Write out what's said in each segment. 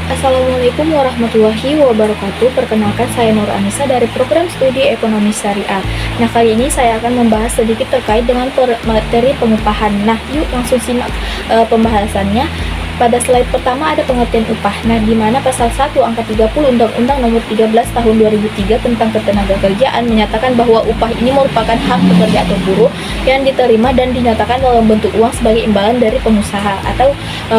Assalamualaikum warahmatullahi wabarakatuh. Perkenalkan, saya Nur Anissa dari program studi ekonomi syariah. Nah, kali ini saya akan membahas sedikit terkait dengan materi pengupahan. Nah, yuk langsung simak pembahasannya. Pada slide pertama ada pengertian upah. Nah, di mana pasal 1 angka 30 Undang-Undang Nomor 13 Tahun 2003 tentang Ketenagakerjaan menyatakan bahwa upah ini merupakan hak pekerja atau buruh yang diterima dan dinyatakan dalam bentuk uang sebagai imbalan dari pengusaha atau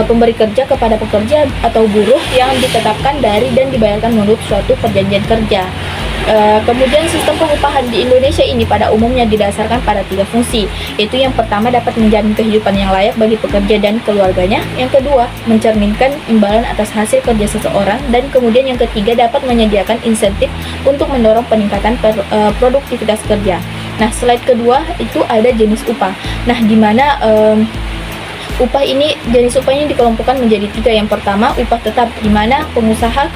pemberi kerja kepada pekerja atau buruh yang ditetapkan dari dan dibayarkan menurut suatu perjanjian kerja. Kemudian sistem pengupahan di Indonesia ini pada umumnya didasarkan pada 3 fungsi, yaitu yang pertama dapat menjamin kehidupan yang layak bagi pekerja dan keluarganya, yang kedua mencerminkan imbalan atas hasil kerja seseorang, dan kemudian yang ketiga dapat menyediakan insentif untuk mendorong peningkatan produktivitas kerja. Nah, slide kedua itu ada jenis upah. Nah, di mana jenis upah ini dikelompokkan menjadi 3. Yang pertama, upah tetap, di mana pengusaha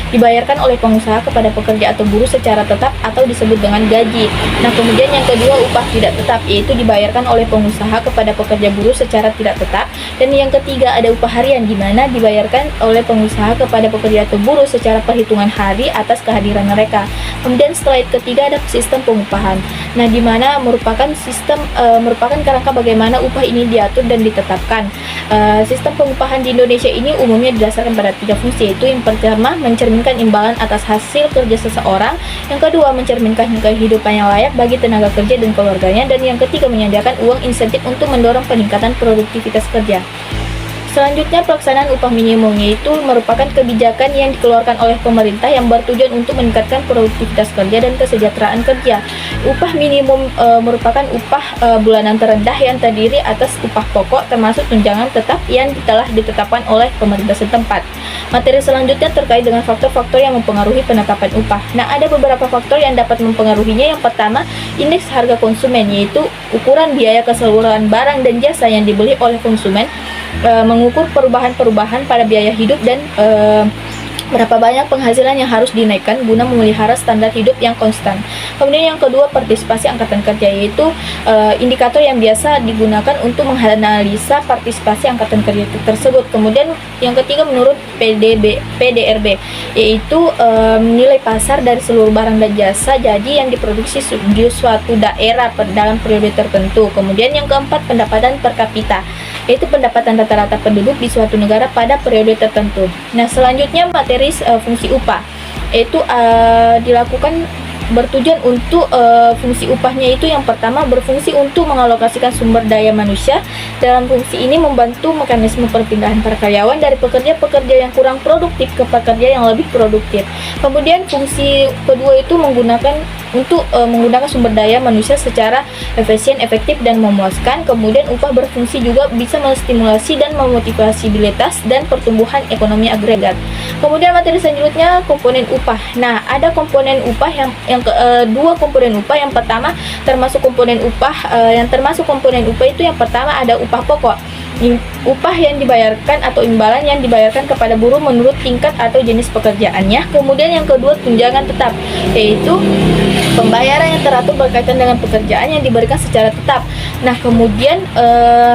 dibayarkan oleh pengusaha kepada pekerja atau buruh secara tetap atau disebut dengan gaji. Nah, kemudian yang kedua, upah tidak tetap, yaitu dibayarkan oleh pengusaha kepada pekerja buruh secara tidak tetap. Dan yang ketiga ada upah harian, di mana dibayarkan oleh pengusaha kepada pekerja atau buruh secara perhitungan hari atas kehadiran mereka. Kemudian slide ketiga ada sistem pengupahan. Nah, di mana merupakan kerangka bagaimana upah ini diatur dan ditetapkan. Sistem pengupahan di Indonesia ini umumnya didasarkan pada 3 fungsi, yaitu yang pertama mencerminkan imbalan atas hasil kerja seseorang, yang kedua mencerminkan kehidupan yang layak bagi tenaga kerja dan keluarganya, dan yang ketiga menyediakan uang insentif untuk mendorong peningkatan produktivitas kerja. Selanjutnya, pelaksanaan upah minimum, yaitu merupakan kebijakan yang dikeluarkan oleh pemerintah yang bertujuan untuk meningkatkan produktivitas kerja dan kesejahteraan kerja. Upah minimum merupakan upah bulanan terendah yang terdiri atas upah pokok termasuk tunjangan tetap yang telah ditetapkan oleh pemerintah setempat. Materi selanjutnya terkait dengan faktor-faktor yang mempengaruhi penetapan upah. Nah, ada beberapa faktor yang dapat mempengaruhinya. Yang pertama, indeks harga konsumen, yaitu ukuran biaya keseluruhan barang dan jasa yang dibeli oleh konsumen, mengukur perubahan-perubahan pada biaya hidup dan berapa banyak penghasilan yang harus dinaikkan guna memelihara standar hidup yang konstan. Kemudian yang kedua, partisipasi angkatan kerja, yaitu indikator yang biasa digunakan untuk menganalisa partisipasi angkatan kerja tersebut. Kemudian yang ketiga, menurut PDRB, yaitu nilai pasar dari seluruh barang dan jasa jadi yang diproduksi di suatu daerah dalam periode tertentu. Kemudian yang keempat, pendapatan per kapita, yaitu pendapatan rata-rata penduduk di suatu negara pada periode tertentu. Nah, selanjutnya materi fungsi upah, yaitu dilakukan bertujuan untuk fungsi upahnya itu yang pertama berfungsi untuk mengalokasikan sumber daya manusia. Dalam fungsi ini membantu mekanisme perpindahan para karyawan dari pekerja-pekerja yang kurang produktif ke pekerja yang lebih produktif. Kemudian fungsi kedua itu menggunakan sumber daya manusia secara efisien, efektif, dan memuaskan. Kemudian upah berfungsi juga bisa menstimulasi dan memotivasibilitas dan pertumbuhan ekonomi agregat. Kemudian materi selanjutnya komponen upah. Nah, ada komponen upah yang dua komponen upah. Yang pertama termasuk komponen upah itu yang pertama ada upah pokok, upah yang dibayarkan atau imbalan yang dibayarkan kepada buruh menurut tingkat atau jenis pekerjaannya. Kemudian yang kedua tunjangan tetap, yaitu pembayaran yang teratur berkaitan dengan pekerjaan yang diberikan secara tetap. Nah, kemudian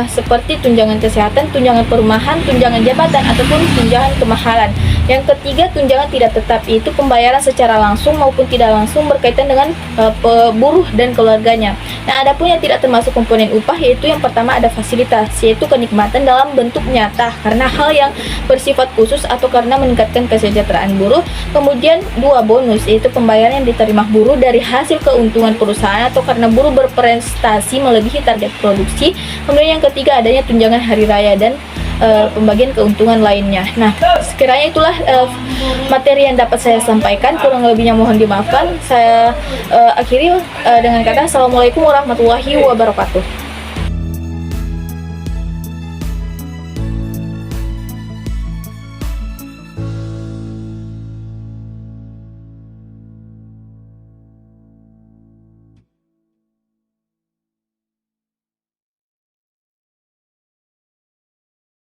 seperti tunjangan kesehatan, tunjangan perumahan, tunjangan jabatan, ataupun tunjangan kemahalan. Yang ketiga, tunjangan tidak tetap, yaitu pembayaran secara langsung maupun tidak langsung berkaitan dengan buruh dan keluarganya. Nah, adapun yang tidak termasuk komponen upah, yaitu yang pertama ada fasilitas, yaitu kenikmatan dalam bentuk nyata karena hal yang bersifat khusus atau karena meningkatkan kesejahteraan buruh. Kemudian dua, bonus, yaitu pembayaran yang diterima buruh dari hasil keuntungan perusahaan atau karena buruh berprestasi melebihi target produksi. Kemudian yang ketiga adanya tunjangan hari raya dan pembagian keuntungan lainnya. Nah, sekiranya itulah materi yang dapat saya sampaikan, kurang lebihnya mohon dimaafkan. Saya akhiri dengan kata Assalamualaikum warahmatullahi wabarakatuh.